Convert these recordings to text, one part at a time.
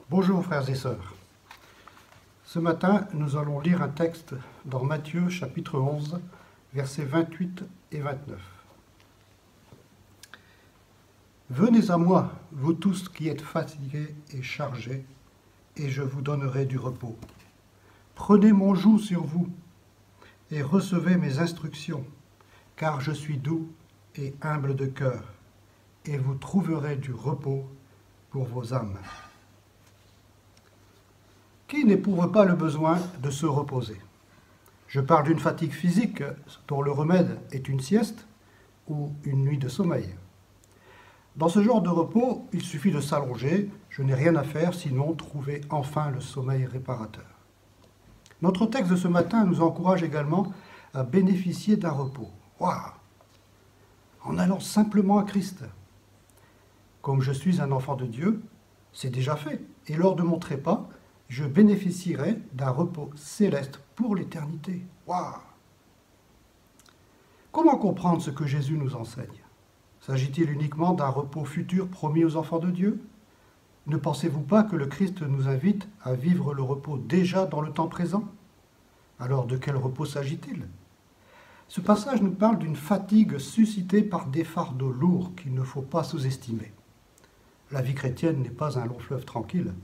Bonjour frères et sœurs. Ce matin, nous allons lire un texte dans Matthieu chapitre 11, versets 28 et 29. Venez à moi, vous tous qui êtes fatigués et chargés, et je vous donnerai du repos. Prenez mon joug sur vous et recevez mes instructions, car je suis doux et humble de cœur, et vous trouverez du repos pour vos âmes. Qui n'éprouve pas le besoin de se reposer? Je parle d'une fatigue physique dont le remède est une sieste ou une nuit de sommeil. Dans ce genre de repos, il suffit de s'allonger, je n'ai rien à faire sinon trouver enfin le sommeil réparateur. Notre texte de ce matin nous encourage également à bénéficier d'un repos. Waouh! En allant simplement à Christ. Comme je suis un enfant de Dieu, c'est déjà fait. Et lors de mon trépas, je bénéficierai d'un repos céleste pour l'éternité. Waouh! Comment comprendre ce que Jésus nous enseigne? S'agit-il uniquement d'un repos futur promis aux enfants de Dieu? Ne pensez-vous pas que le Christ nous invite à vivre le repos déjà dans le temps présent? Alors de quel repos s'agit-il? Ce passage nous parle d'une fatigue suscitée par des fardeaux lourds qu'il ne faut pas sous-estimer. La vie chrétienne n'est pas un long fleuve tranquille.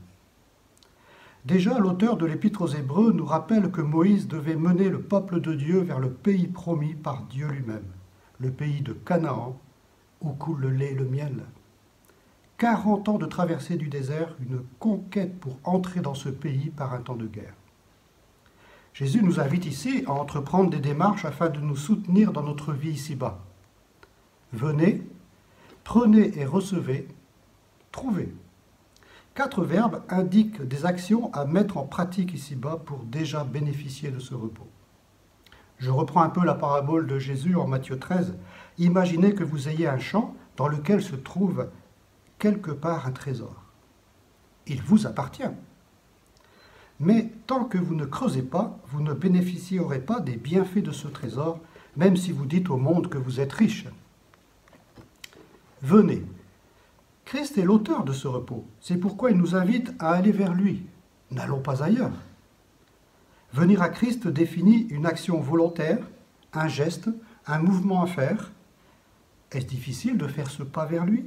Déjà, l'auteur de l'Épître aux Hébreux nous rappelle que Moïse devait mener le peuple de Dieu vers le pays promis par Dieu lui-même, le pays de Canaan, où coule le lait et le miel. 40 ans de traversée du désert, une conquête pour entrer dans ce pays par un temps de guerre. Jésus nous invite ici à entreprendre des démarches afin de nous soutenir dans notre vie ici-bas. Venez, prenez et recevez, trouvez. 4 verbes indiquent des actions à mettre en pratique ici-bas pour déjà bénéficier de ce repos. Je reprends un peu la parabole de Jésus en Matthieu 13. Imaginez que vous ayez un champ dans lequel se trouve quelque part un trésor. Il vous appartient. Mais tant que vous ne creusez pas, vous ne bénéficierez pas des bienfaits de ce trésor, même si vous dites au monde que vous êtes riche. Venez. Christ est l'auteur de ce repos. C'est pourquoi il nous invite à aller vers lui. N'allons pas ailleurs. Venir à Christ définit une action volontaire, un geste, un mouvement à faire. Est-ce difficile de faire ce pas vers lui?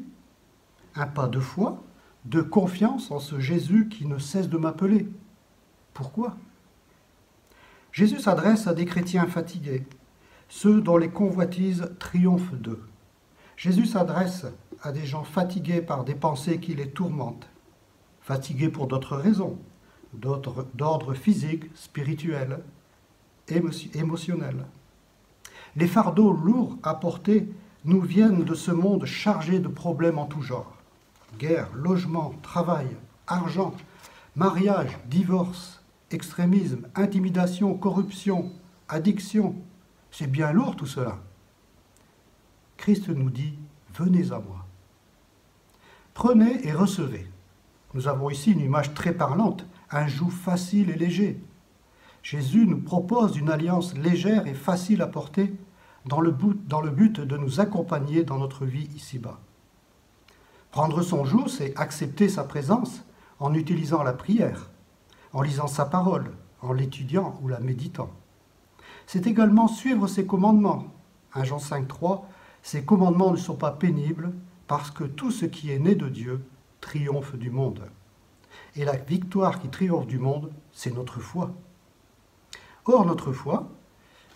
Un pas de foi, de confiance en ce Jésus qui ne cesse de m'appeler. Pourquoi? Jésus s'adresse à des chrétiens fatigués, ceux dont les convoitises triomphent d'eux. Jésus s'adresse à des gens fatigués par des pensées qui les tourmentent, fatigués pour d'autres raisons, d'ordre physique, spirituel, émotionnel. Les fardeaux lourds à porter nous viennent de ce monde chargé de problèmes en tout genre. Guerre, logement, travail, argent, mariage, divorce, extrémisme, intimidation, corruption, addiction. C'est bien lourd tout cela. Christ nous dit, venez à moi. Prenez et recevez. Nous avons ici une image très parlante, un joug facile et léger. Jésus nous propose une alliance légère et facile à porter dans le but de nous accompagner dans notre vie ici-bas. Prendre son joug, c'est accepter sa présence en utilisant la prière, en lisant sa parole, en l'étudiant ou la méditant. C'est également suivre ses commandements. 1 Jean 5,3, ces commandements ne sont pas pénibles parce que tout ce qui est né de Dieu triomphe du monde. Et la victoire qui triomphe du monde, c'est notre foi. Or, notre foi,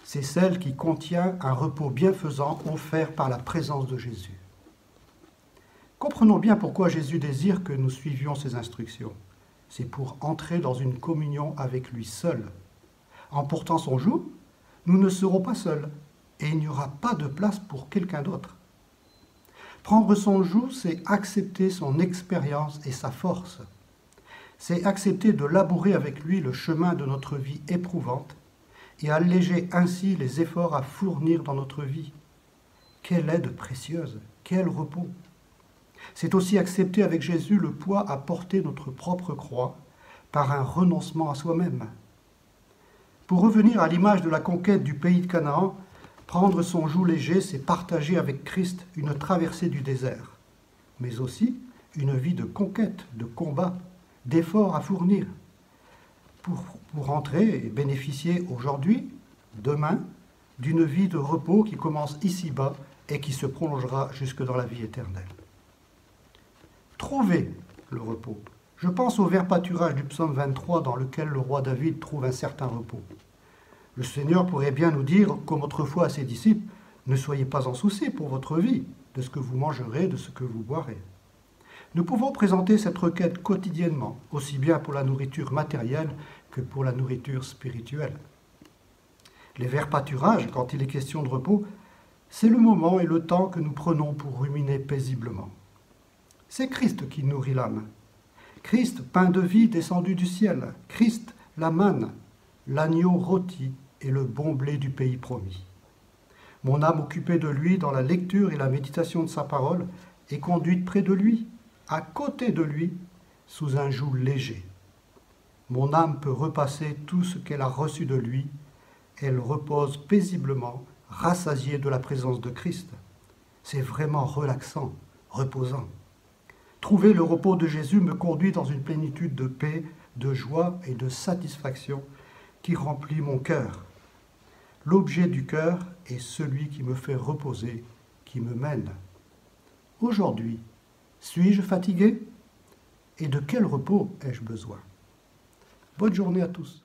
c'est celle qui contient un repos bienfaisant offert par la présence de Jésus. Comprenons bien pourquoi Jésus désire que nous suivions ses instructions. C'est pour entrer dans une communion avec lui seul. En portant son joug, nous ne serons pas seuls et il n'y aura pas de place pour quelqu'un d'autre. Prendre son joug, c'est accepter son expérience et sa force. C'est accepter de labourer avec lui le chemin de notre vie éprouvante et alléger ainsi les efforts à fournir dans notre vie. Quelle aide précieuse, quel repos! C'est aussi accepter avec Jésus le poids à porter notre propre croix par un renoncement à soi-même. Pour revenir à l'image de la conquête du pays de Canaan, prendre son joug léger, c'est partager avec Christ une traversée du désert, mais aussi une vie de conquête, de combat, d'efforts à fournir pour entrer et bénéficier aujourd'hui, demain, d'une vie de repos qui commence ici-bas et qui se prolongera jusque dans la vie éternelle. Trouver le repos. Je pense au vers pâturage du psaume 23 dans lequel le roi David trouve un certain repos. Le Seigneur pourrait bien nous dire, comme autrefois à ses disciples, ne soyez pas en souci pour votre vie, de ce que vous mangerez, de ce que vous boirez. Nous pouvons présenter cette requête quotidiennement, aussi bien pour la nourriture matérielle que pour la nourriture spirituelle. Les vers pâturage, quand il est question de repos, c'est le moment et le temps que nous prenons pour ruminer paisiblement. C'est Christ qui nourrit l'âme. Christ, pain de vie descendu du ciel. Christ, la manne, l'agneau rôti et le bon blé du pays promis. Mon âme occupée de lui dans la lecture et la méditation de sa parole est conduite près de lui, à côté de lui, sous un joug léger. Mon âme peut repasser tout ce qu'elle a reçu de lui. Elle repose paisiblement, rassasiée de la présence de Christ. C'est vraiment relaxant, reposant. Trouver le repos de Jésus me conduit dans une plénitude de paix, de joie et de satisfaction qui remplit mon cœur. L'objet du cœur est celui qui me fait reposer, qui me mène. Aujourd'hui, suis-je fatigué? Et de quel repos ai-je besoin? Bonne journée à tous.